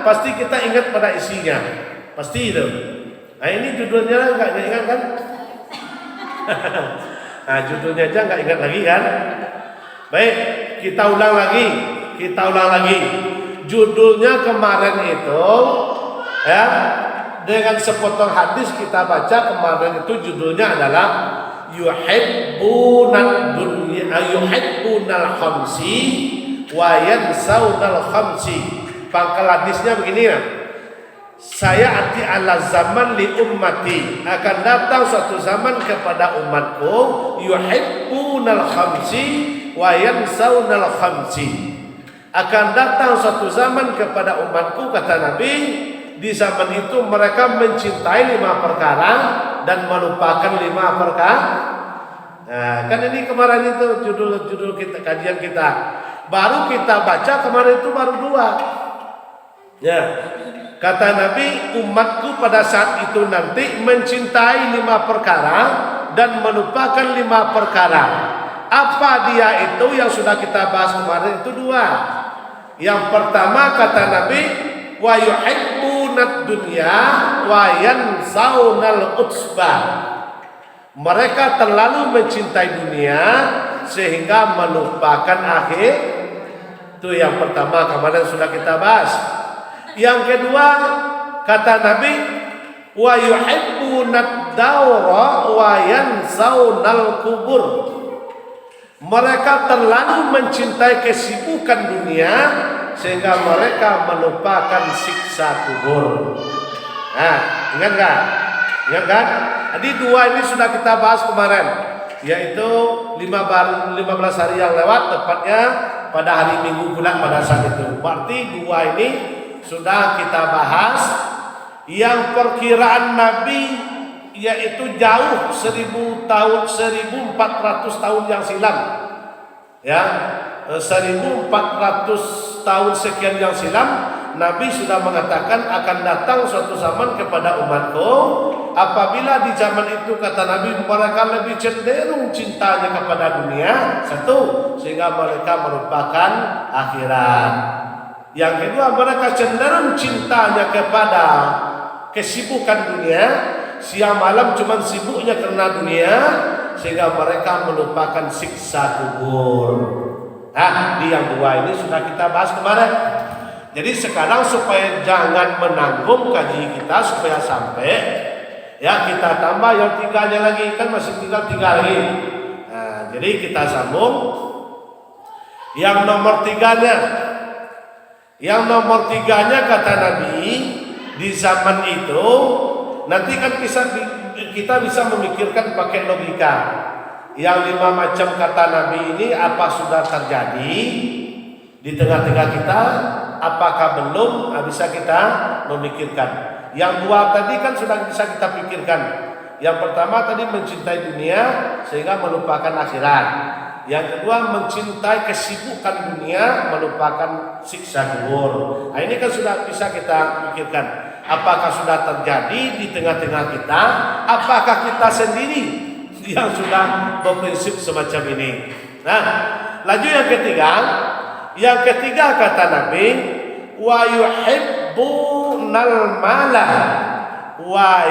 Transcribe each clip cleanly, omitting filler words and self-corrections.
pasti kita ingat pada isinya. Pasti itu. Nah ini judulnya nggak ingat kan? Nah judulnya aja nggak ingat lagi kan? Baik, kita ulang lagi. Judulnya kemarin itu ya, dengan sepotong hadis kita baca kemarin itu judulnya adalah yuhibbunal khamsi wa yansaunal khamsi. Pangkal hadisnya begini ya. Saya ati ala zaman li ummati, akan datang suatu zaman kepada umatku yuhibbunal khamsi wa yansaunal khamsi. Akan datang suatu zaman kepada umatku, kata Nabi, di zaman itu mereka mencintai 5 perkara dan melupakan 5 perkara. Nah, kan ini kemarin itu judul kita, kajian kita. Baru kita baca kemarin itu baru 2. Ya. Kata Nabi, umatku pada saat itu nanti mencintai 5 perkara dan melupakan 5 perkara. Apa dia itu yang sudah kita bahas kemarin itu 2. Yang pertama kata Nabi, wa yuhibbunad dunya wa yansaunal utsbah. Mereka terlalu mencintai dunia sehingga melupakan akhir. Itu yang pertama kemarin sudah kita bahas. Yang kedua kata Nabi, wa yuhibbunad dawra wa yansaunal kubur. Mereka terlalu mencintai kesibukan dunia sehingga mereka melupakan siksa kubur. Nah, ingat kan? Jadi 2 ini sudah kita bahas kemarin, yaitu 15 hari yang lewat, tepatnya pada hari Minggu pula pada saat itu. Berarti 2 ini sudah kita bahas. Yang perkiraan Nabi yaitu jauh 1400 tahun yang silam. Ya, 1400 tahun sekian yang silam, Nabi sudah mengatakan akan datang suatu zaman kepada umatku apabila di zaman itu, kata Nabi, mereka lebih cenderung cintanya kepada dunia, 1, sehingga mereka merupakan akhirat. Yang kedua, mereka cenderung cintanya kepada kesibukan dunia, siang malam cuma sibuknya karena dunia, sehingga mereka melupakan siksa kubur. Nah, di yang 2 ini sudah kita bahas kemarin. Jadi sekarang supaya jangan menanggung kaji kita, supaya sampai, ya kita tambah yang 3-nya lagi, kan masih tinggal 3 lagi. Nah, jadi kita sambung yang nomor 3-nya. Yang nomor 3-nya kata Nabi, di zaman itu nanti kan kita bisa memikirkan pakai logika. Yang 5 macam kata Nabi ini apa sudah terjadi di tengah-tengah kita? Apakah belum? Bisa kita memikirkan. Yang 2 tadi kan sudah bisa kita pikirkan. Yang pertama tadi mencintai dunia sehingga melupakan akhirat. Yang kedua mencintai kesibukan dunia, melupakan siksa kubur. Nah, ini kan sudah bisa kita pikirkan. Apakah sudah terjadi di tengah-tengah kita? Apakah kita sendiri yang sudah berprinsip semacam ini? Nah, lanjut yang ketiga. Yang ketiga kata Nabi, wa yuhibbunal mala wa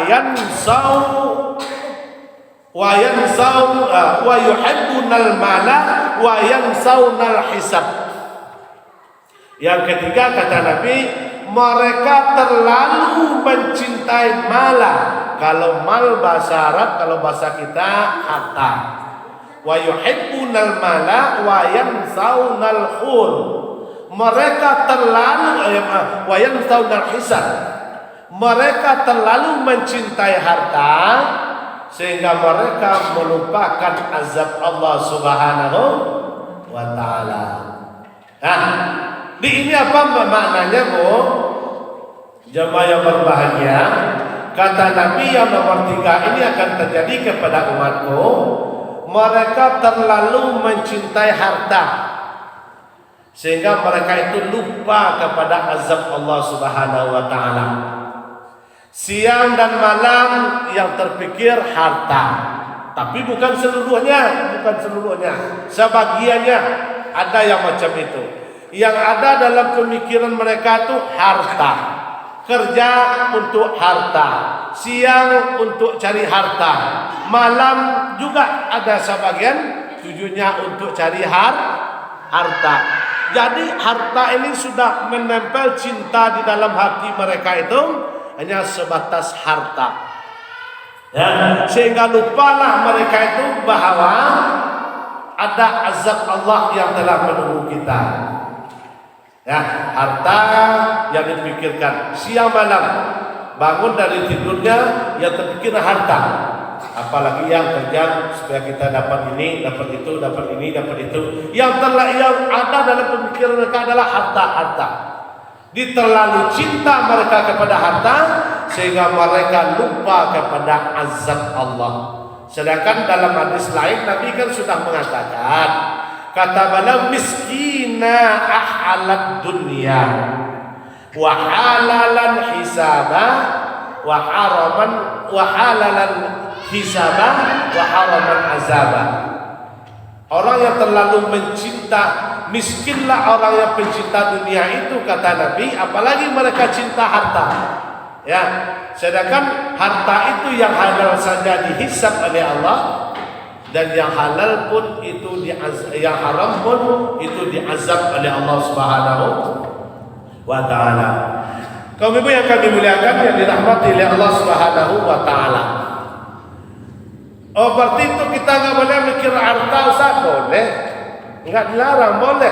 yuhibbunal mala wa yansaunal hisab. Yang ketiga kata Nabi, mereka terlalu mencintai mala. Kalau mal bahasa Arab, kalau bahasa kita harta. Wa yuhibbunal mala wa yansaunal khur. Mereka terlalu wa yansaunal hisab. Mereka terlalu mencintai harta sehingga mereka melupakan azab Allah Subhanahu wa taala. Nah, di ini apa maknanya, Bu? Jemaah yang berbahagia, kata Nabi yang nomor 3 ini akan terjadi kepada umatku. Mereka terlalu mencintai harta sehingga mereka itu lupa kepada azab Allah Subhanahu wa taala. Siang dan malam yang terpikir harta, tapi bukan seluruhnya, sebagiannya ada yang macam itu. Yang ada dalam pemikiran mereka itu harta. Kerja untuk harta, siang untuk cari harta, malam juga ada sebagian tujuannya untuk cari harta. Jadi harta ini sudah menempel cinta di dalam hati mereka itu hanya sebatas harta. Ya, sehingga lupalah mereka itu bahwa ada azab Allah yang telah menunggu kita. Ya, harta yang dipikirkan siang malam, bangun dari tidurnya yang terpikir harta. Apalagi yang kerja supaya kita dapat ini, dapat itu, dapat ini, dapat itu. Yang ada dalam pemikiran mereka adalah harta. Terlalu cinta mereka kepada harta sehingga mereka lupa kepada azab Allah. Sedangkan dalam hadis lain Nabi kan sudah mengatakan, kata bala miskina ahlat dunya wa halalan hisaba wa haraman wa halalan hisaba wa haraman azaba. Orang yang terlalu mencinta, miskinlah orang yang pencinta dunia itu, kata Nabi, apalagi mereka cinta harta. Ya, sedangkan harta itu yang halal saja dihisab oleh Allah, dan yang halal pun itu yang haram pun itu diazab oleh Allah Subhanahu wa taala. Kaum ibu yang kami muliakan, yang dirahmati oleh Allah Subhanahu wa taala. Oh, berarti itu kita enggak boleh mikir harta, Ustaz? Boleh. Enggak dilarang, boleh.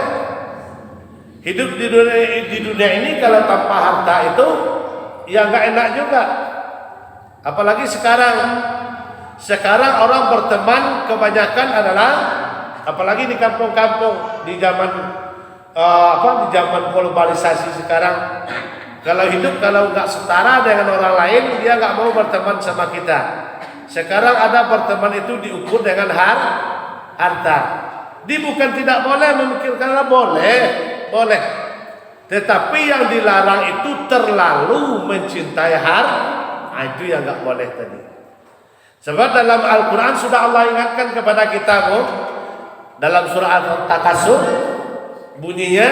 Hidup di dunia ini kalau tanpa harta itu ya enggak enak juga. Apalagi sekarang orang berteman kebanyakan adalah, apalagi di kampung-kampung di zaman di zaman globalisasi sekarang, kalau hidup kalau nggak setara dengan orang lain, dia nggak mau berteman sama kita. Sekarang ada berteman itu diukur dengan harta. Bukan tidak boleh memikirkanlah, boleh. Tetapi yang dilarang itu terlalu mencintai harta, itu yang nggak boleh tadi. Sebab dalam Al-Quran sudah Allah ingatkan kepada kita, dalam surah Al-Takasur bunyinya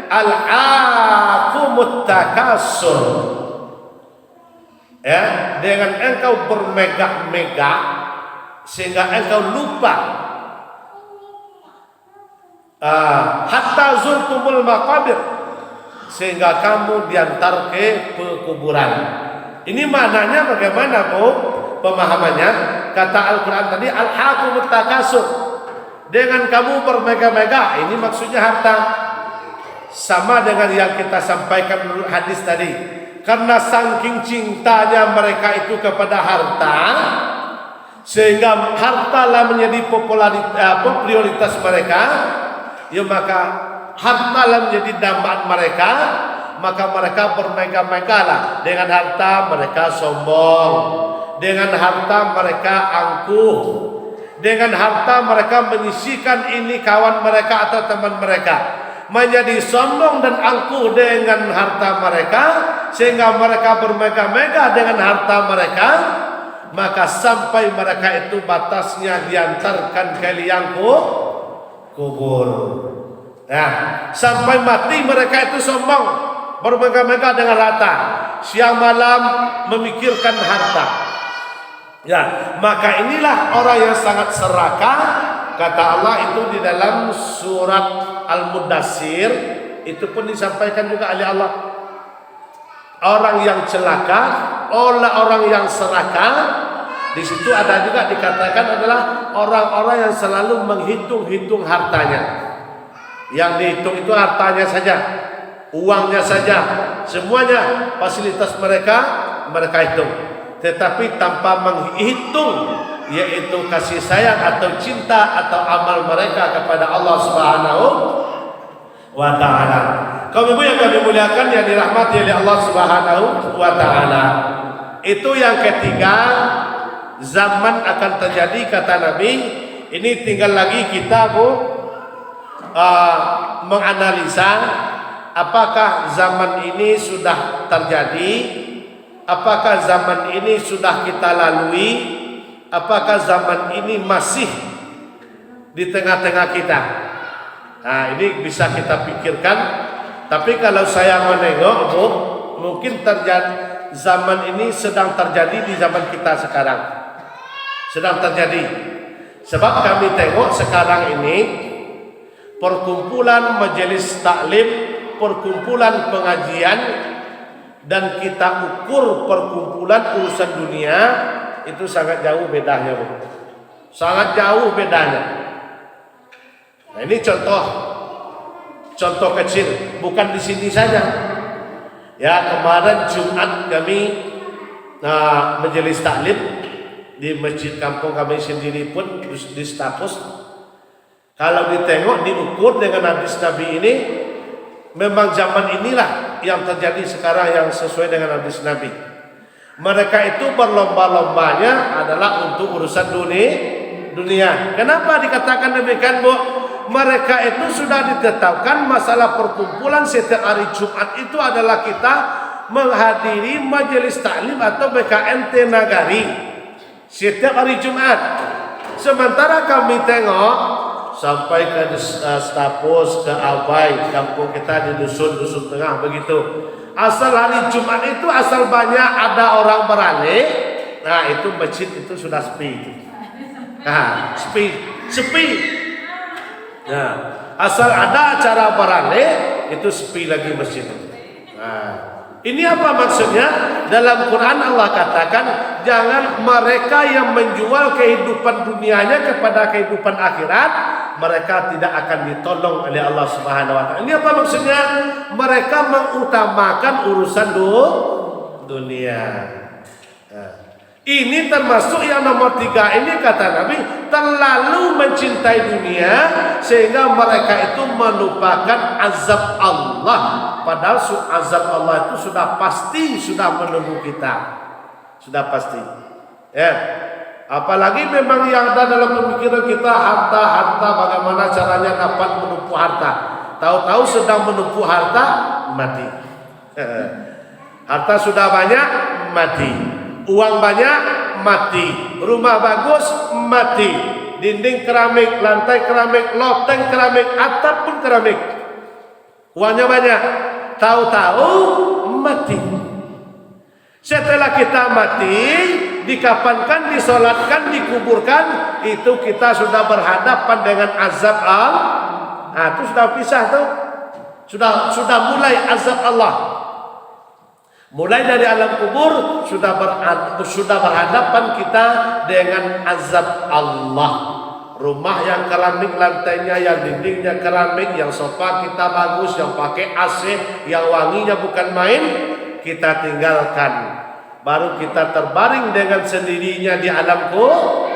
al-aqumut takasur. Ya, dengan engkau bermegah-megah sehingga engkau lupa hatta zurtumul maqabir, sehingga kamu diantar ke pekuburan. Ini maknanya bagaimana, Bu? Pemahamannya, kata Al-Quran tadi al-haqumut takasur, dengan kamu bermegah-megah, ini maksudnya harta. Sama dengan yang kita sampaikan dulu hadis tadi, karena saking cintanya mereka itu kepada harta, sehingga hartalah menjadi prioritas mereka, ya maka hartalah menjadi dambaan mereka, maka mereka bermegah-megahlah dengan harta. Mereka sombong, dengan harta mereka angkuh, dengan harta mereka menyisikan ini kawan mereka atau teman mereka, menjadi sombong dan angkuh dengan harta mereka, sehingga mereka bermegah-megah dengan harta mereka, maka sampai mereka itu batasnya diantarkan ke liang kubur. Ya, sampai mati mereka itu sombong, bermegah-megah dengan harta, siang malam memikirkan harta. Ya, maka inilah orang yang sangat serakah, kata Allah itu di dalam surat Al-Mudassir, itu pun disampaikan juga oleh Allah. Orang yang celaka, orang yang serakah, di situ ada juga dikatakan adalah orang-orang yang selalu menghitung-hitung hartanya. Yang dihitung itu hartanya saja, uangnya saja, semuanya fasilitas mereka hitung. Tetapi tanpa menghitung, yaitu kasih sayang atau cinta atau amal mereka kepada Allah Subhanahu wa taala. Kaum ibu yang kami muliakan, yang dirahmati oleh Allah Subhanahu wa taala. Itu yang ketiga, zaman akan terjadi, kata Nabi. Ini tinggal lagi kita, Bu, menganalisa apakah zaman ini sudah terjadi, apakah zaman ini sudah kita lalui, apakah zaman ini masih di tengah-tengah kita. Nah, ini bisa kita pikirkan. Tapi kalau saya menengok, Bu, mungkin terjadi zaman ini sedang terjadi di zaman kita sekarang. Sedang terjadi. Sebab kami tengok sekarang ini perkumpulan majelis taklim, perkumpulan pengajian, dan kita ukur perkumpulan urusan dunia itu sangat jauh bedanya, Bu. Sangat jauh bedanya. Nah, ini contoh kecil, bukan di sini saja. Ya, kemarin Jumat kami majelis taklim di masjid kampung kami sendiri pun di status. Kalau ditengok, diukur dengan hadis Nabi ini, memang zaman inilah yang terjadi sekarang yang sesuai dengan hadis Nabi. Mereka itu berlomba-lombanya adalah untuk urusan dunia. Kenapa dikatakan demikian, Bu? Mereka itu sudah ditetapkan masalah perkumpulan setiap hari Jumat itu adalah kita menghadiri majelis taklim atau BKMT Nagari setiap hari Jumat. Sementara kami tengok sampai ke Stapus, ke Abai, kampung kita di dusun tengah begitu. Asal hari Jumat itu asal banyak ada orang beralih, nah itu masjid itu sudah sepi. Nah, sepi. Nah, asal ada acara beralih itu sepi lagi masjid. Nah, ini apa maksudnya? Dalam Quran Allah katakan jangan mereka yang menjual kehidupan dunianya kepada kehidupan akhirat, mereka tidak akan ditolong oleh Allah Subhanahu wa taala. Ini apa maksudnya? Mereka mengutamakan urusan dunia. Nah, ini termasuk yang nomor 3 ini kata Nabi, terlalu mencintai dunia sehingga mereka itu melupakan azab Allah. Padahal azab Allah itu sudah pasti sudah menunggu kita. Sudah pasti. Ya. Apalagi memang yang ada dalam pemikiran kita harta, bagaimana caranya dapat menumpuk harta. Tahu-tahu sedang menumpuk harta, mati. Harta sudah banyak, mati. Uang banyak, mati. Rumah bagus, mati. Dinding keramik, lantai keramik, loteng keramik, atap pun keramik. Uangnya banyak. Tahu-tahu mati. Setelah kita mati, dikafankan, disolatkan, dikuburkan, itu kita sudah berhadapan dengan azab Allah. Nah, itu sudah pisah tuh. Sudah mulai azab Allah. Mulai dari alam kubur sudah berhadapan kita dengan azab Allah. Rumah yang keramik lantainya, yang dindingnya keramik, yang sofa kita bagus, yang pakai AC, yang wanginya bukan main, kita tinggalkan. Baru kita terbaring dengan sendirinya di alam kubur.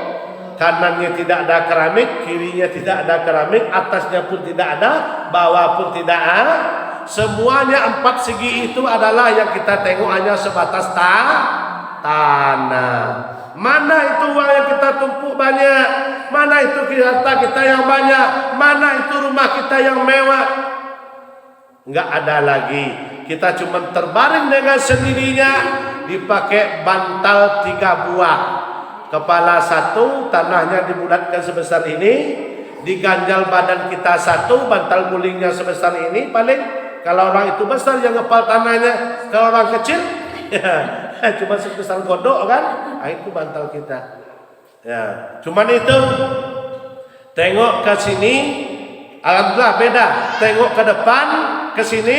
Kanannya tidak ada keramik, kirinya tidak ada keramik, atasnya pun tidak ada, bawah pun tidak ada. Semuanya 4 segi itu adalah yang kita tengok hanya sebatas tanah. Mana itu uang yang kita tumpuk banyak? Mana itu harta kita yang banyak? Mana itu rumah kita yang mewah? Enggak ada lagi. Kita cuma terbaring dengan sendirinya, dipakai bantal 3 buah. Kepala 1, tanahnya dibulatkan sebesar ini, diganjal badan kita 1, bantal gulingnya sebesar ini paling. Kalau orang itu besar yang ngepal tanahnya, kalau orang kecil ya cuma sebesar godok kan, nah, itu bantal kita. Ya, cuman itu. Tengok ke sini, alhamdulillah beda. Tengok ke depan, ke sini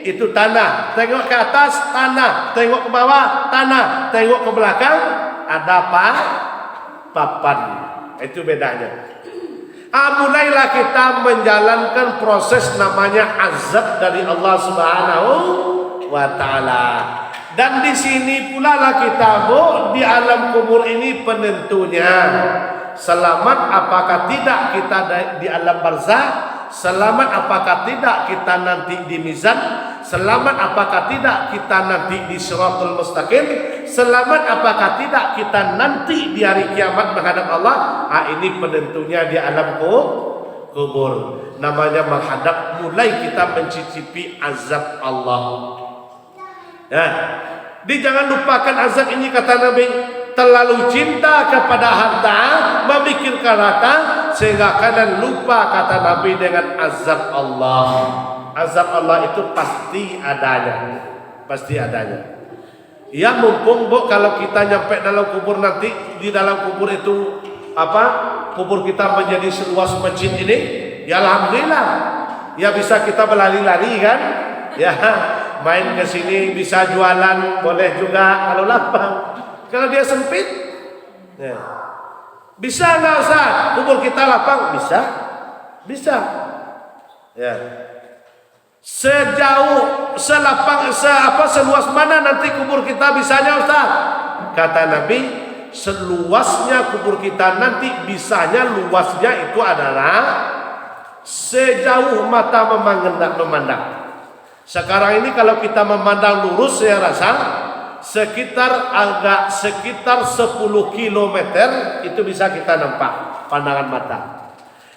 itu tanah. Tengok ke atas tanah, tengok ke bawah tanah, tengok ke belakang ada papan. Itu bedanya. Mulailah kita menjalankan proses namanya azab dari Allah Subhanahu wa taala. Dan di sini pula lah kita, Bu, di alam kubur ini penentunya. Selamat apakah tidak kita di alam barzakh? Selamat apakah tidak kita nanti di mizan? Selamat apakah tidak kita nanti di Shirathul Mustaqim? Selamat apakah tidak kita nanti di hari kiamat menghadap Allah? Ini penentunya di alam kubur. Namanya menghadap, mulai kita mencicipi azab Allah. Ya, jangan lupakan azab ini kata Nabi. Terlalu cinta kepada harta, memikirkan harta, sehingga kalian lupa, kata Nabi, dengan azab Allah. Azab Allah itu pasti adanya, pasti adanya. Ya mumpung Bu, kalau kita nyampe dalam kubur nanti, di dalam kubur itu kubur kita menjadi seluas masjid ini, ya alhamdulillah. Ya bisa kita berlari-lari kan, ya main ke sini, bisa jualan, boleh juga kalau lapang. Kalau dia sempit, ya. Bisa nggak Ustaz? Kubur kita lapang? Bisa, bisa. Ya. Sejauh, selapang, seluas mana nanti kubur kita bisanya Ustaz? Kata Nabi, seluasnya kubur kita nanti bisanya, luasnya itu adalah sejauh mata memandang. Sekarang ini kalau kita memandang lurus, saya rasa sekitar 10 kilometer itu bisa kita nampak pandangan mata.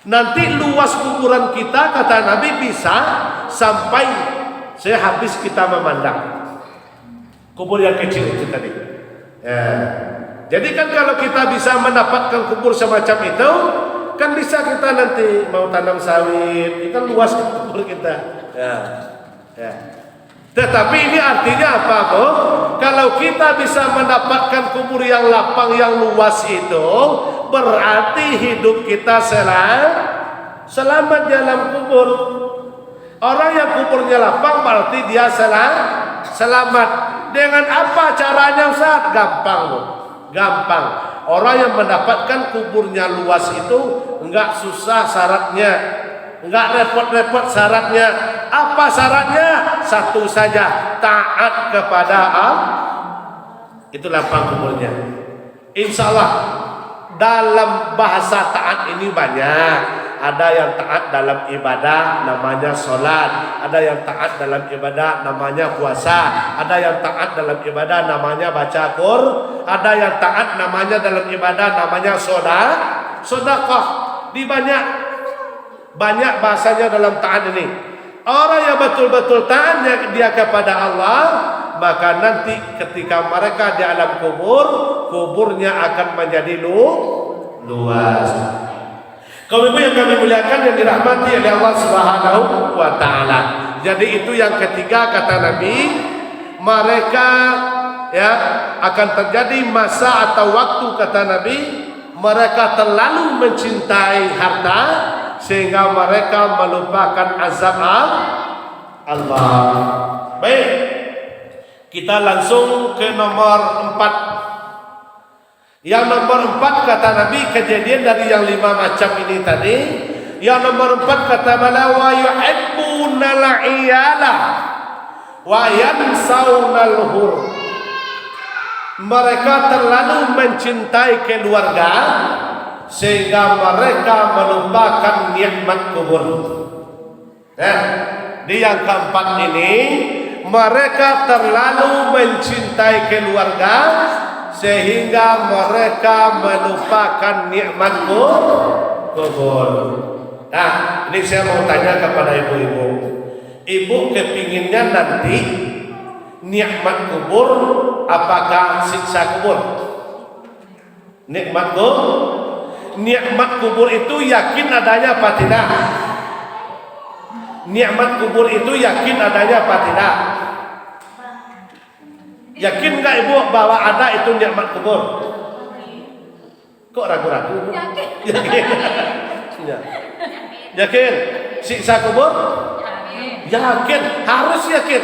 Nanti luas kuburan kita, kata Nabi, bisa sampai sehabis kita memandang kubur yang kecil itu tadi. Ya. Jadi kan kalau kita bisa mendapatkan kubur semacam itu, kan bisa kita nanti mau tanam sawit, itu kan luas kubur kita. Ya. Ya. Tetapi ini artinya apa, Bu? Kalau kita bisa mendapatkan kubur yang lapang, yang luas itu, berarti hidup kita selamat dalam kubur. Orang yang kuburnya lapang berarti dia selamat. Dengan apa caranya Ustaz? Gampang, Bu. Gampang. Orang yang mendapatkan kuburnya luas itu enggak susah syaratnya, enggak repot-repot syaratnya. Apa syaratnya? Satu saja, taat kepada Allah. Itu lapang kuburnya. Insya Allah dalam bahasa taat ini banyak. Ada yang taat dalam ibadah namanya sholat, ada yang taat dalam ibadah namanya puasa, ada yang taat dalam ibadah namanya baca Quran, ada yang taat namanya dalam ibadah namanya sedekah. Di banyak bahasanya dalam taat ini. Orang yang betul-betul taat dia kepada Allah, maka nanti ketika mereka di alam kubur, kuburnya akan menjadi luas. Kaum ibu yang kami muliakan, yang dirahmati oleh Allah Subhanahu wa taala. Jadi itu yang ketiga, kata Nabi, mereka akan terjadi masa atau waktu, kata Nabi, mereka terlalu mencintai harta sehingga mereka melupakan azab Allah. Baik, kita langsung ke nomor 4. Yang nomor 4, kata Nabi, kejadian dari yang 5 macam ini tadi. Yang nomor 4, kata bala, wa yuhibbunal iyala wa yansawunal hur. Mereka terlalu mencintai keluarga sehingga mereka melupakan nikmat kubur. Di yang keempat ini, mereka terlalu mencintai keluarga sehingga mereka melupakan nikmat kubur. Nah, ini saya mau tanya kepada ibu-ibu. Ibu kepinginnya nanti nikmat kubur apakah siksa kubur? Nikmat kubur itu yakin adanya apa tidak? Nikmat kubur itu yakin adanya apa tidak? Yakin nggak ibu bahwa ada itu nikmat kubur? Kok ragu-ragu? Yakin. Yakin. Siksa kubur? Yakin. Harus yakin.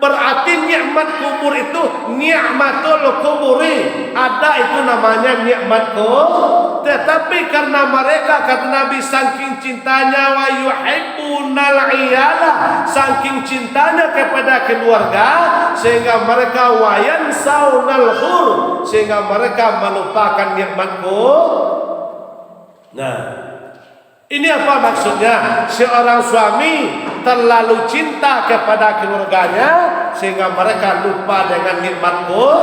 Berarti nikmat kubur itu nikmatul kuburi. Ada itu namanya nikmat kubur. Tetapi karena mereka, kata Nabi, saking cintanya wa yuhibbunal iyala, saking cintanya kepada keluarga, sehingga mereka wa yansawnal hur, sehingga mereka melupakan nikmat kubur. Nah, ini apa maksudnya? Seorang suami terlalu cinta kepada keluarganya sehingga mereka lupa dengan nikmat kubur.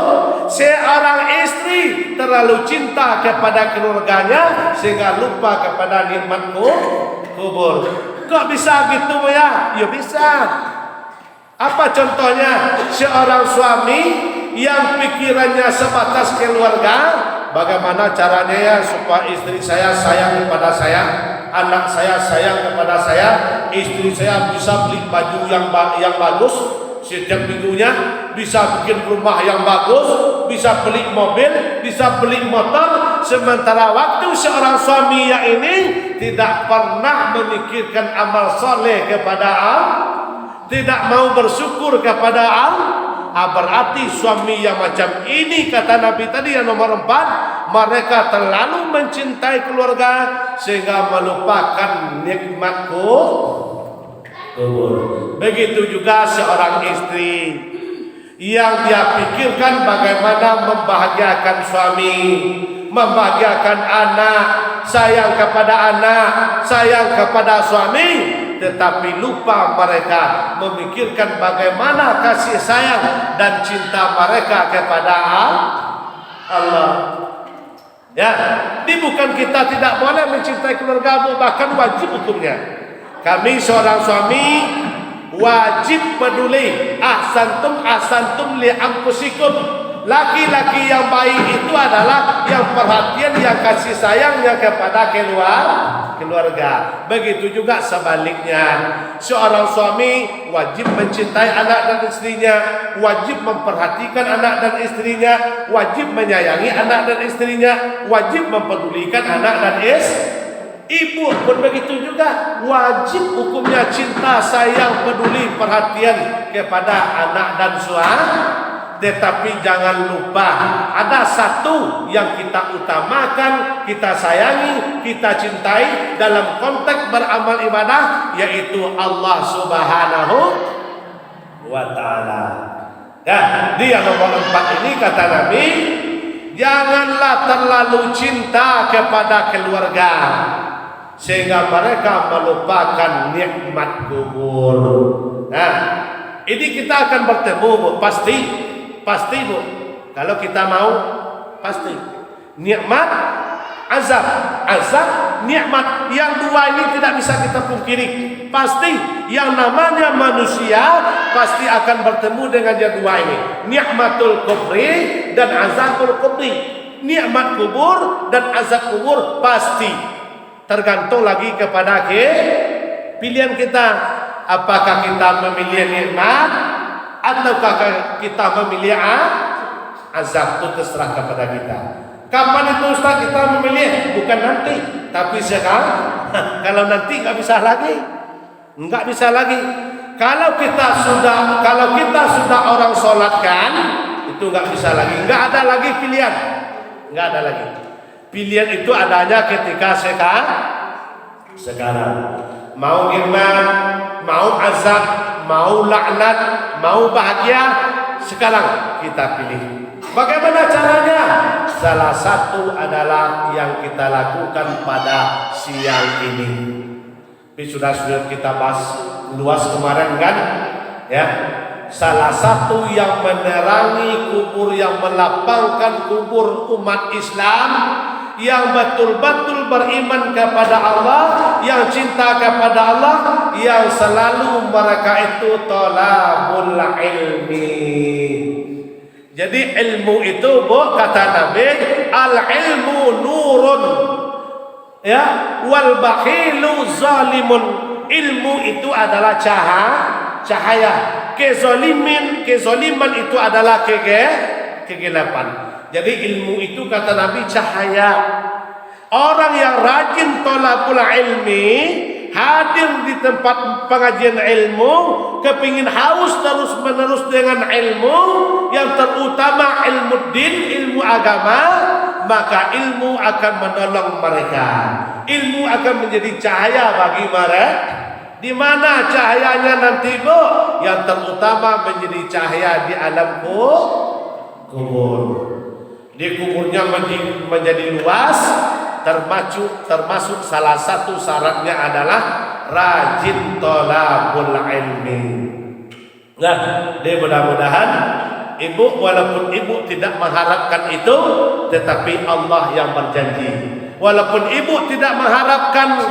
Seorang istri terlalu cinta kepada keluarganya sehingga lupa kepada nikmat kubur. Kok bisa gitu ya? Ya bisa. Apa contohnya? Seorang suami yang pikirannya sebatas keluarga, bagaimana caranya ya supaya istri saya sayang kepada saya, anak saya sayang kepada saya, istri saya bisa beli baju yang bagus setiap minggunya, bisa bikin rumah yang bagus, bisa beli mobil, bisa beli motor. Sementara waktu seorang suami yang ini tidak pernah memikirkan amal soleh kepada Allah, tidak mau bersyukur kepada Allah. Berarti suami yang macam ini, kata Nabi tadi yang nomor 4, mereka terlalu mencintai keluarga sehingga melupakan nikmatku kubur. Begitu juga seorang istri yang dia pikirkan bagaimana membahagiakan suami, membahagiakan anak, sayang kepada anak, sayang kepada suami, tetapi lupa mereka memikirkan bagaimana kasih sayang dan cinta mereka kepada Allah. Ya, ini bukan kita tidak boleh mencintai keluarga, bahkan wajib hukumnya. Kami seorang suami wajib peduli. Ahsantum li anfusikum. Laki-laki yang baik itu adalah yang perhatian, yang kasih sayangnya kepada keluarga. Begitu juga sebaliknya, seorang suami wajib mencintai anak dan istrinya, wajib memperhatikan anak dan istrinya, wajib menyayangi anak dan istrinya, wajib mempedulikan anak dan ibu pun begitu juga, wajib hukumnya cinta, sayang, peduli, perhatian kepada anak dan suami. Tetapi jangan lupa ada satu yang kita utamakan, kita sayangi, kita cintai dalam konteks beramal ibadah, yaitu Allah Subhanahu wa ta'ala. Ya, dia nomor 4 ini kata Nabi, janganlah terlalu cinta kepada keluarga sehingga mereka melupakan nikmat kubur. Nah, ini kita akan bertemu, Bu, pasti Bu, kalau kita mau pasti nikmat, azab, nikmat, yang dua ini tidak bisa kita pungkiri. Pasti yang namanya manusia pasti akan bertemu dengan yang dua ini, nikmatul kubri dan azabul kubri. Nikmat kubur dan azab kubur pasti tergantung lagi kepada pilihan kita. Apakah kita memilih nikmat ataukah kita memilih azab, itu terserah kepada kita. Kapan itu Ustaz kita memilih? Bukan nanti, tapi sekarang. Kalau nanti nggak bisa lagi. Kalau kita sudah orang sholatkan, itu nggak bisa lagi. Nggak ada lagi pilihan. Pilihan itu adanya ketika sekarang. Mau nikmat, mau azab, mau laknat, mau bahagia, sekarang kita pilih. Bagaimana caranya? Salah satu adalah yang kita lakukan pada siang ini. Tapi sudah kita bahas luas kemarin kan? Ya. Salah satu yang menerangi kubur, yang melapangkan kubur umat Islam, yang betul-betul beriman kepada Allah, yang cinta kepada Allah, yang selalu mereka itu thalabul ilmi. Jadi ilmu itu, Bu, kata Nabi, al ilmu nurun, ya, wal bakhilu zalimun. Ilmu itu adalah cahaya. Kezaliman itu adalah kegelapan. Jadi ilmu itu kata Nabi cahaya. Orang yang rajin thalabul ilmi, hadir di tempat pengajian ilmu, kepingin haus terus menerus dengan ilmu, yang terutama ilmu din, ilmu agama, maka ilmu akan menolong mereka. Ilmu akan menjadi cahaya bagi mereka. Di mana cahayanya nanti, Bu? Yang terutama menjadi cahaya di alam kubur. Di kuburnya menjadi luas, termasuk salah satu syaratnya adalah rajin thalabul ilmi. Nah, mudah-mudahan ibu, walaupun ibu tidak mengharapkan itu, tetapi Allah yang berjanji. Walaupun ibu tidak mengharapkan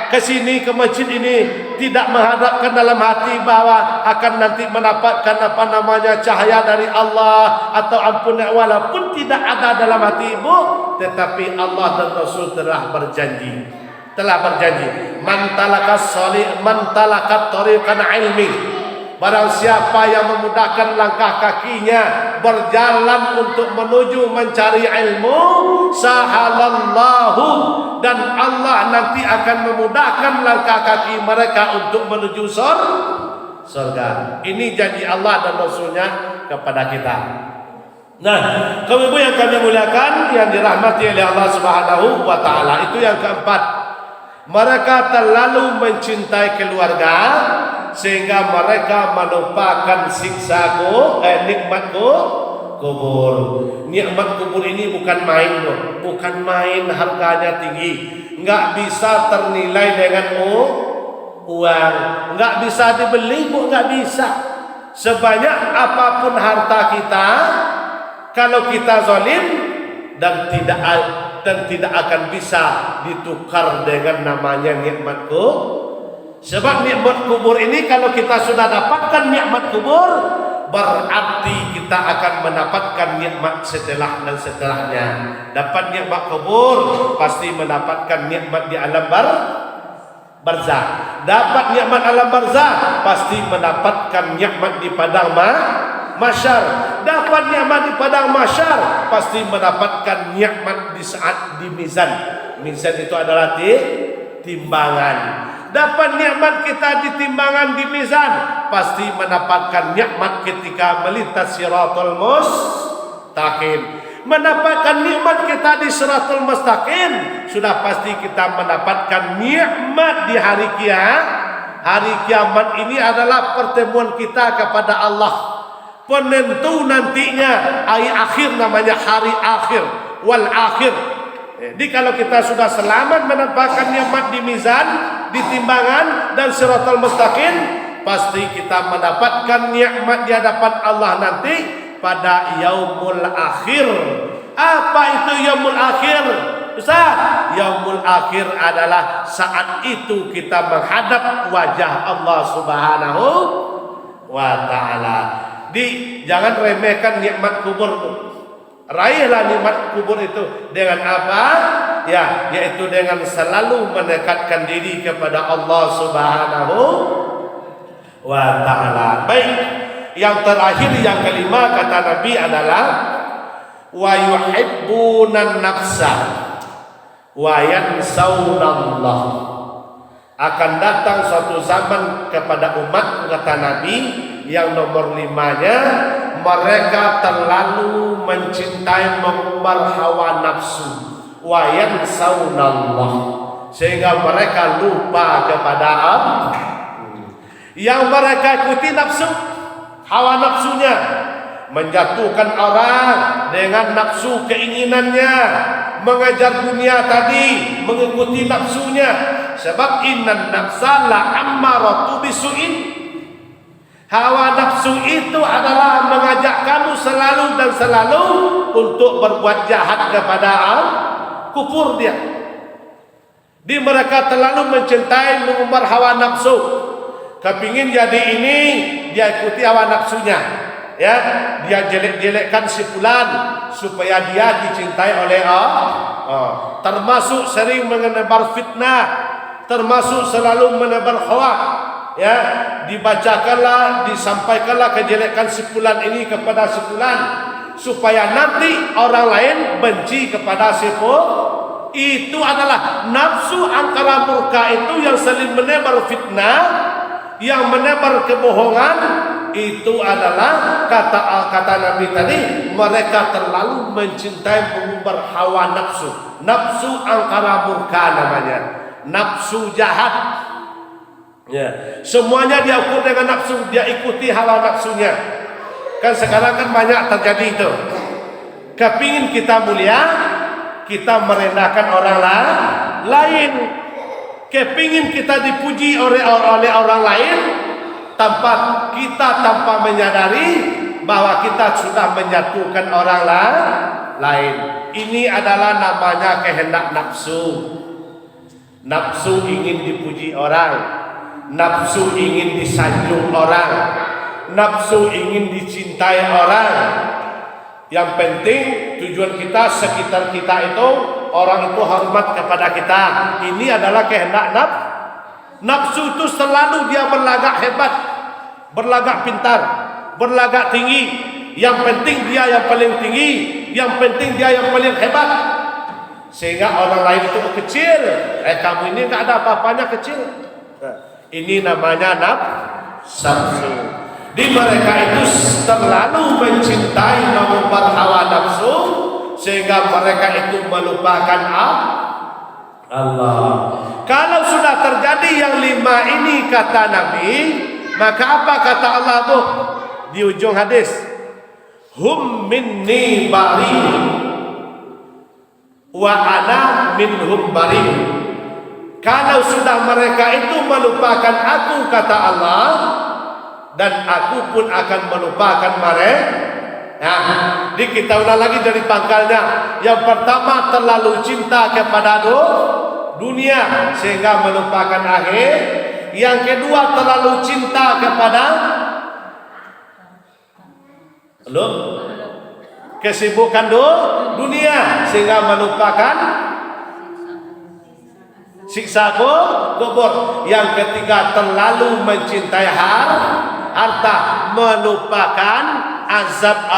ke sini ke masjid ini tidak menghadapkan dalam hati bahwa akan nanti mendapatkan cahaya dari Allah atau ampunan, walaupun tidak ada dalam hati ibu, tetapi Allah dan Rasul telah berjanji man talakat tariqan ilmi, barang siapa yang memudahkan langkah kakinya berjalan untuk menuju mencari ilmu, sahalallahu, dan Allah nanti akan memudahkan langkah kaki mereka untuk menuju surga. Ini janji Allah dan Rasulnya kepada kita. Nah, kaum ibu yang kami muliakan, yang dirahmati oleh Allah Subhanahu wa taala, itu yang keempat. Mereka terlalu mencintai keluarga sehingga mereka melupakan nikmat kubur. Nikmat kubur ini bukan main loh, bukan main, harganya tinggi, nggak bisa ternilai dengan uang, nggak bisa dibeli bu, nggak bisa. Sebanyak apapun harta kita, kalau kita zalim dan tidak akan bisa ditukar dengan namanya nikmat kubur. Sebab nikmat kubur ini kalau kita sudah dapatkan nikmat kubur, berarti kita akan mendapatkan nikmat setelah dan setelahnya. Dapat nikmat kubur, pasti mendapatkan nikmat di alam barzah. Dapat nikmat alam barzah, pasti mendapatkan nikmat di padang mahsyar. Dapat nikmat di padang mahsyar, pasti mendapatkan nikmat di saat di mizan. Mizan itu adalah timbangan. Dapat nikmat kita di timbangan di mizan, pasti mendapatkan nikmat ketika melintas siratal mustaqim. Mendapatkan nikmat kita di siratal mustaqim, sudah pasti kita mendapatkan nikmat di hari kiamat. Hari kiamat ini adalah pertemuan kita kepada Allah, penentu nantinya hari akhir, namanya hari akhir wal akhir. Jadi kalau kita sudah selamat mendapatkan nikmat di mizan, di timbangan dan siratal mustaqim, pasti kita mendapatkan nikmat di hadapan Allah nanti pada yaumul akhir. Apa itu yaumul akhir? Ustaz, yaumul akhir adalah saat itu kita menghadap wajah Allah Subhanahu wa taala. Jangan remehkan nikmat kubur. Raihlah nikmat kubur itu dengan apa? Ya, yaitu dengan selalu mendekatkan diri kepada Allah Subhanahu wa taala. Baik, yang terakhir, yang kelima, kata Nabi adalah wa yuhibbunan nafsa wa yansawunallah. Akan datang suatu zaman kepada umat, kata Nabi, yang nomor 5-nya, mereka terlalu mencintai, mengumbar hawa nafsu, wa yansawunallah, sehingga mereka lupa kepada Allah. Yang mereka ikuti nafsu, hawa nafsunya, menjatuhkan orang dengan nafsu keinginannya, mengejar dunia tadi, mengikuti nafsunya. Sebab innan nafsa la ammaratu bisu'in. Hawa nafsu itu adalah mengajak kamu selalu dan selalu untuk berbuat jahat kepada Allah, kufur dia. Di mereka terlalu mencintai, mengumbar hawa nafsu, kepingin jadi ini, dia ikuti hawa nafsunya, ya, dia jelek-jelekkan si fulan supaya dia dicintai oleh Allah. Termasuk sering menebar fitnah, termasuk selalu menebar hoak, ya, dibacakanlah, disampaikanlah kejelekan si fulan ini kepada si fulan supaya nanti orang lain benci kepada si fulan. Itu adalah nafsu angkara murka itu yang saling menebar fitnah, yang menebar kebohongan. Itu adalah kata Nabi tadi, mereka terlalu mencintai, mengumbar hawa nafsu. Nafsu angkara murka namanya, nafsu jahat. Ya, semuanya dia ukur dengan nafsu, dia ikuti hawa nafsunya. Kan sekarang kan banyak terjadi itu. Kepingin kita mulia, kita merendahkan orang lain. Kepingin kita dipuji oleh orang lain, tanpa menyadari bahwa kita sudah menyatukan orang lain. Ini adalah namanya kehendak nafsu. Nafsu ingin dipuji orang, nafsu ingin disanjung orang, nafsu ingin dicintai orang. Yang penting tujuan kita sekitar kita itu orang itu hormat kepada kita. Ini adalah kehendak nafsu itu selalu dia berlagak hebat, berlagak pintar, berlagak tinggi. Yang penting dia yang paling tinggi, yang penting dia yang paling hebat. Sehingga orang lain itu kecil. Kamu ini nggak ada apa-apanya kecil. Ini namanya nafsu. Di mereka itu terlalu mencintai mengumbar hawa nafsu sehingga mereka itu melupakan Allah. Kalau sudah terjadi yang 5 ini kata Nabi, maka apa kata Allah tuh di ujung hadis? Hum minni bari wa ana minhum bari. Kalau sudah mereka itu melupakan aku kata Allah, dan aku pun akan melupakan mereka. Nah, kita ulang lagi dari pangkalnya. Yang pertama terlalu cinta kepada dunia sehingga melupakan akhir. Yang kedua terlalu cinta kepada kesibukan dunia sehingga melupakan siksa kubur. Yang ketiga terlalu mencintai harta melupakan azab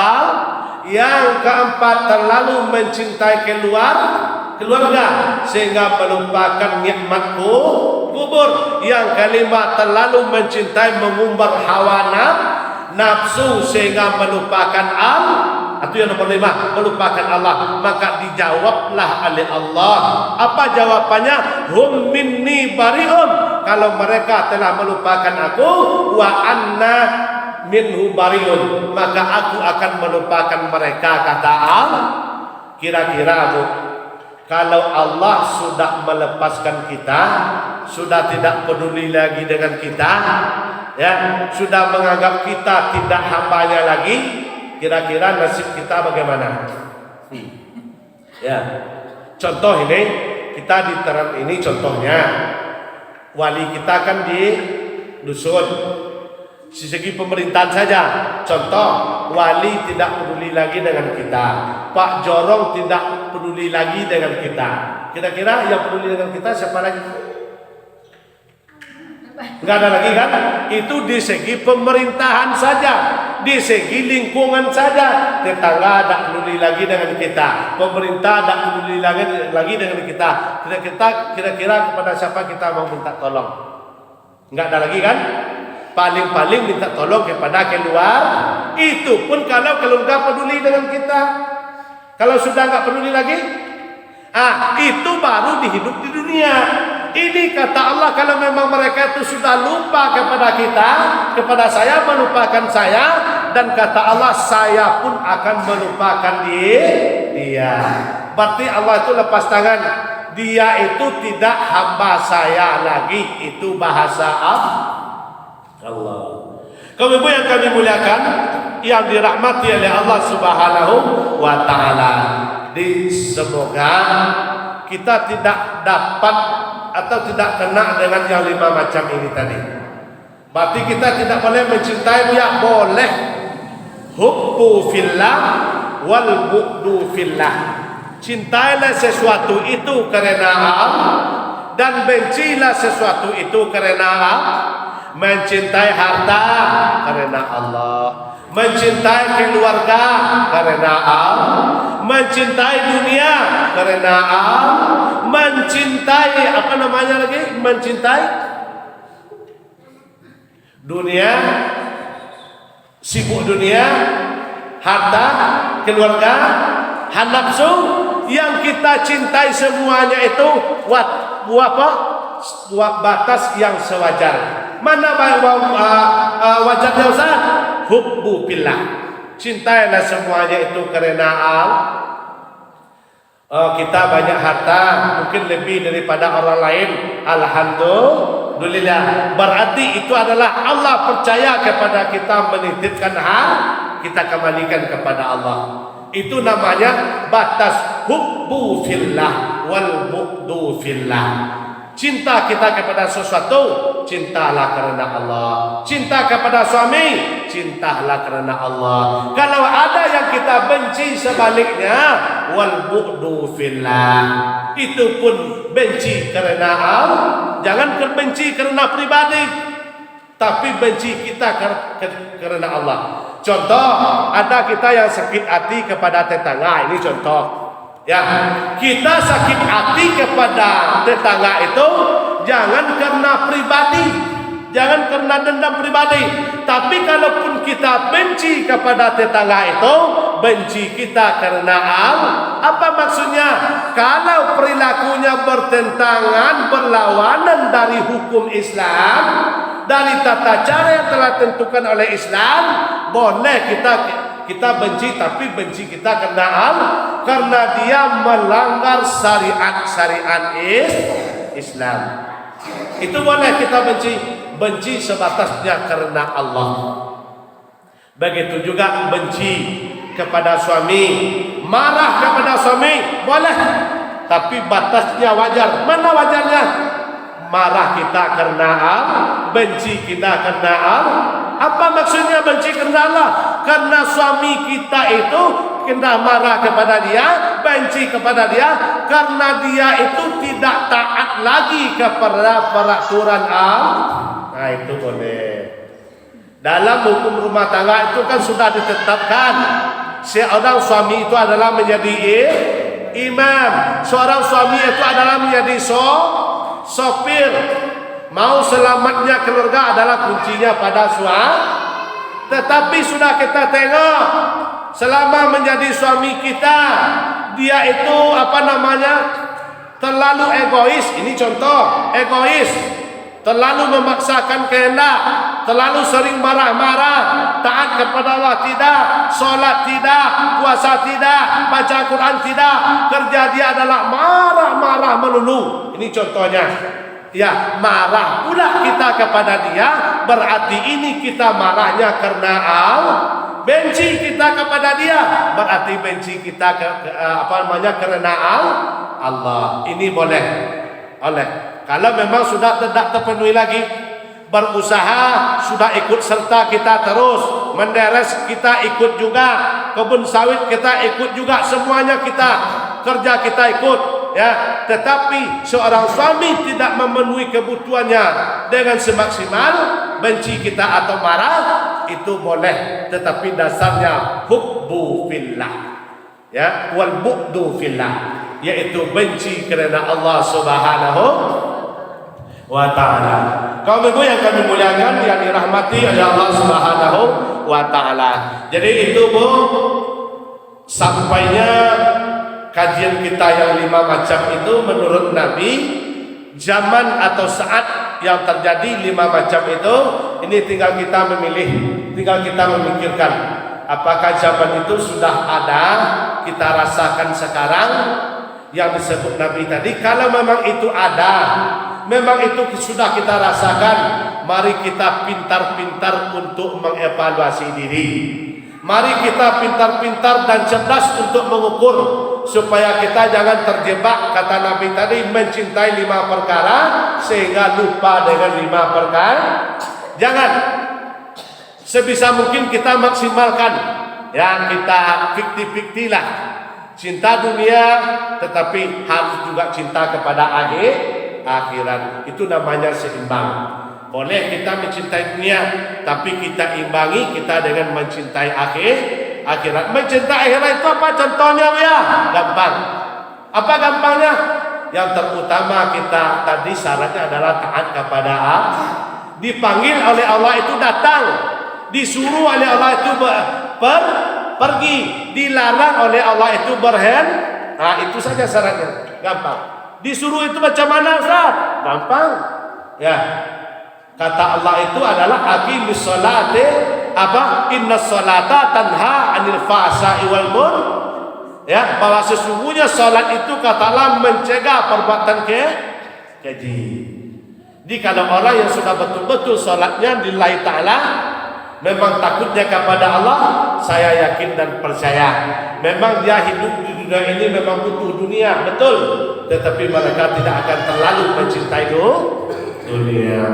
Yang keempat terlalu mencintai keluarga sehingga melupakan nikmat kubur. Yang kelima terlalu mencintai mengumbar hawa nafsu sehingga melupakan itu yang nomor 5, melupakan Allah. Maka dijawablah oleh Allah. Apa jawabannya? Hum minni bari'un. Kalau mereka telah melupakan aku, wa anna minhu bari'un, maka aku akan melupakan mereka kata Allah. Kira-kira Bu, kalau Allah sudah melepaskan kita, sudah tidak peduli lagi dengan kita, ya, sudah menganggap kita tidak hambanya lagi, kira-kira nasib kita bagaimana? Ya, contoh ini kita di Teran ini contohnya wali kita kan di dusun. Di segi pemerintahan saja, contoh wali tidak peduli lagi dengan kita, Pak Jorong tidak peduli lagi dengan kita. Kira-kira yang peduli dengan kita siapa lagi? Nggak ada lagi kan? Itu di segi pemerintahan saja, di segi lingkungan saja. Tetangga tidak peduli lagi dengan kita, pemerintah tidak peduli lagi dengan kita. Kira-kira kepada siapa kita mau minta tolong? Nggak ada lagi kan? Paling-paling minta tolong kepada keluar. Itu pun kalau keluarga peduli dengan kita. Kalau sudah nggak peduli lagi, itu baru dihidup di dunia. Ini kata Allah, kalau memang mereka itu sudah lupa kepada kita, kepada saya, melupakan saya, dan kata Allah, saya pun akan melupakan dia. Berarti Allah itu lepas tangan. Dia itu tidak hamba saya lagi. Itu bahasa Allah. Kaum ibu yang kami muliakan, yang dirahmati oleh Allah Subhanahu wa taala. Semoga kita tidak dapat atau tidak kena dengan yang 5 macam ini tadi. Berarti kita tidak boleh mencintai ya, boleh hubbu fillah wal bughdu fillah. Cintailah sesuatu itu karena Allah dan bencilah sesuatu itu karena Allah. Mencintai harta karena Allah, mencintai keluarga karena Allah, mencintai dunia karena Allah, mencintai apa namanya lagi? Mencintai dunia, sibuk dunia, harta, keluarga, nafsu. Yang kita cintai semuanya itu batas yang sewajar. Mana wajarnya Ustaz? Hubbu billah. Cintailah semuanya itu karena Allah. Kita banyak harta, mungkin lebih daripada orang lain. Alhamdulillah. Berarti itu adalah Allah percaya kepada kita, menitipkan hak, kita kembalikan kepada Allah. Itu namanya batas hubbu fillah wal bughdu fillah. Cinta kita kepada sesuatu, cintalah karena Allah. Cinta kepada suami, cintalah karena Allah. Kalau ada yang kita benci sebaliknya, wal bu'du fillah, itu pun benci karena Allah. Jangan benci karena pribadi, tapi benci kita karena Allah. Contoh, ada kita yang sakit hati kepada tetangga. Ini contoh. Ya, kita sakit hati kepada tetangga itu jangan karena pribadi, jangan karena dendam pribadi. Tapi kalaupun kita benci kepada tetangga itu, benci kita karena Allah. Apa maksudnya? Kalau perilakunya bertentangan, berlawanan dari hukum Islam, dari tata cara yang telah tentukan oleh Islam, boleh kita benci, tapi benci kita karena Allah, karena dia melanggar syariat Islam. Itu boleh kita benci sebatasnya karena Allah. Begitu juga benci kepada suami, marah kepada suami boleh, tapi batasnya wajar. Mana wajarnya? Marah kita karena Allah, benci kita karena Allah. Apa maksudnya benci karena Allah? Karena suami kita itu kita marah kepada dia, benci kepada dia, karena dia itu tidak taat lagi kepada peraturan Allah. Nah, itu boleh. Dalam hukum rumah tangga itu kan sudah ditetapkan, seorang suami itu adalah menjadi imam, seorang suami itu adalah menjadi sopir. Mau selamatnya keluarga adalah kuncinya pada suami. Tetapi sudah kita tengok, selama menjadi suami kita, dia itu terlalu egois. Ini contoh, egois, terlalu memaksakan kehendak, terlalu sering marah-marah, taat kepada Allah tidak, sholat tidak, puasa tidak, baca Quran tidak, kerja dia adalah marah-marah melulu. Ini contohnya. Ya, marah pula kita kepada dia, berarti ini kita marahnya karena Allah. Benci kita kepada dia, berarti benci kita karena Allah. Ini boleh. Kalau memang sudah tidak terpenuhi lagi, berusaha sudah ikut serta kita terus, menderes kita ikut juga, kebun sawit kita ikut juga, semuanya kita kerja kita ikut. Ya, tetapi seorang suami tidak memenuhi kebutuhannya dengan semaksimal, benci kita atau marah, itu boleh, tetapi dasarnya hubbu fillah, ya, wal bu'du fillah, yaitu benci kerana Allah Subhanahu wa ta'ala. Kaum ibu yang kami muliakan, yang dirahmati oleh Allah Subhanahu wa ta'ala. Jadi itu Bu, sampainya kajian kita yang 5 macam itu menurut Nabi, zaman atau saat yang terjadi 5 macam itu, ini tinggal kita memilih, tinggal kita memikirkan apakah zaman itu sudah ada, kita rasakan sekarang yang disebut Nabi tadi. Kalau memang itu ada, memang itu sudah kita rasakan, mari kita pintar-pintar untuk mengevaluasi diri. Mari kita pintar-pintar dan cerdas untuk mengukur, supaya kita jangan terjebak, kata Nabi tadi, mencintai 5 perkara sehingga lupa dengan 5 perkara. Jangan. Sebisa mungkin kita maksimalkan, ya, kita fikti-fikti lah. Cinta dunia, tetapi harus juga cinta kepada akhirat. Itu namanya seimbang. Boleh kita mencintai dunia, tapi kita imbangi kita dengan mencintai akhirat. Mencintai akhirat itu apa contohnya ya? Gampang. Apa gampangnya? Yang terutama kita tadi syaratnya adalah taat kepada Allah. Dipanggil oleh Allah itu datang, disuruh oleh Allah itu pergi, dilarang oleh Allah itu berhenti. Nah, itu saja syaratnya. Gampang. Disuruh itu macam mana, Ustaz? Gampang. Ya. Kata Allah itu adalah aqimis sholati, innas sholata tanha 'anil fahsya'i wal munkar. Ya, bahwa sesungguhnya salat itu kata Allah mencegah perbuatan keji. Jadi kalau orang yang sudah betul-betul salatnya lillahi ta'ala, memang takutnya kepada Allah, saya yakin dan percaya, memang dia hidup di dunia ini memang butuh dunia, betul. tetapi mereka tidak akan terlalu mencintai dunia.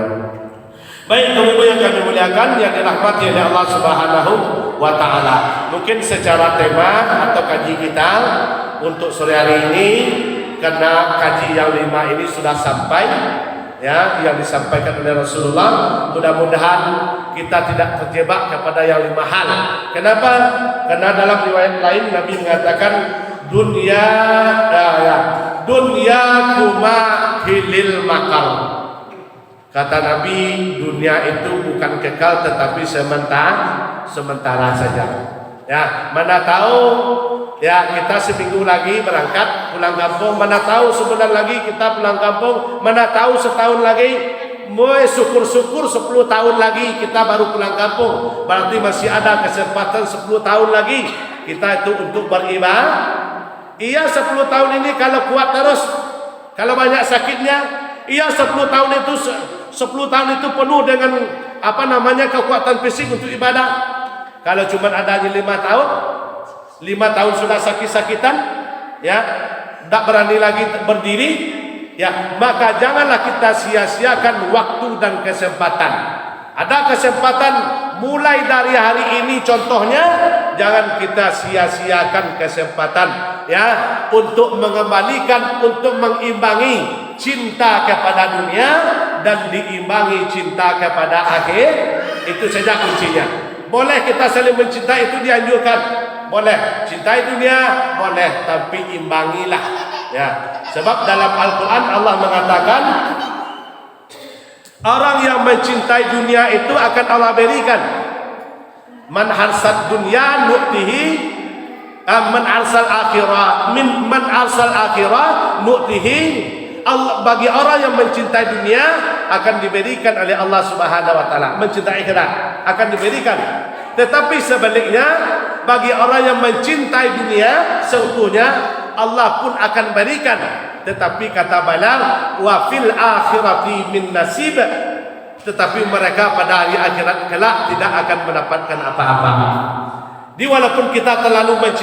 Baik, teman-teman yang kami muliakan, yang dirahmati oleh Allah Subhanahu wa Ta'ala, mungkin secara tema atau kaji kita untuk sore hari ini, karena kaji yang 5 ini sudah sampai, ya, yang disampaikan oleh Rasulullah. Mudah-mudahan kita tidak terjebak kepada yang 5 hal. Kenapa? Karena dalam riwayat lain Nabi mengatakan dunia kuma hilil makal. Kata Nabi, dunia itu bukan kekal tetapi sementara saja. Ya, mana tahu ya kita seminggu lagi berangkat pulang kampung, mana tahu sebulan lagi kita pulang kampung, mana tahu setahun lagi, syukur-syukur 10 tahun lagi kita baru pulang kampung. Berarti masih ada kesempatan 10 tahun lagi kita itu untuk beribadah. Iya, 10 tahun ini kalau kuat terus, kalau banyak sakitnya, iya 10 tahun itu penuh dengan kekuatan fisik untuk ibadah. Kalau cuma adanya 5 tahun, 5 tahun sudah sakit-sakitan, ya, tidak berani lagi berdiri, ya, maka janganlah kita sia-siakan waktu dan kesempatan. Ada kesempatan mulai dari hari ini, contohnya, jangan kita sia-siakan kesempatan, ya, untuk mengembalikan, untuk mengimbangi cinta kepada dunia dan diimbangi cinta kepada akhir. Itu saja kuncinya. Boleh kita saling mencintai, itu dianjurkan. Boleh cintai dunia, boleh, tapi imbangilah, ya. Sebab dalam Al-Quran Allah mengatakan orang yang mencintai dunia itu akan Allah berikan. Man harsad dunya nu'tihi man arsal akhirah man arsal akhirah nu'tihi. Allah, bagi orang yang mencintai dunia akan diberikan oleh Allah Subhanahu wa Ta'ala. Mencintai akhirat akan diberikan. Tetapi sebaliknya, bagi orang yang mencintai dunia, seutuhnya Allah pun akan berikan. Tetapi kata Balagh, wa fil akhirati min nasib, tetapi mereka pada hari akhirat kelak tidak akan mendapatkan apa-apa. Walaupun kita terlalu mencintai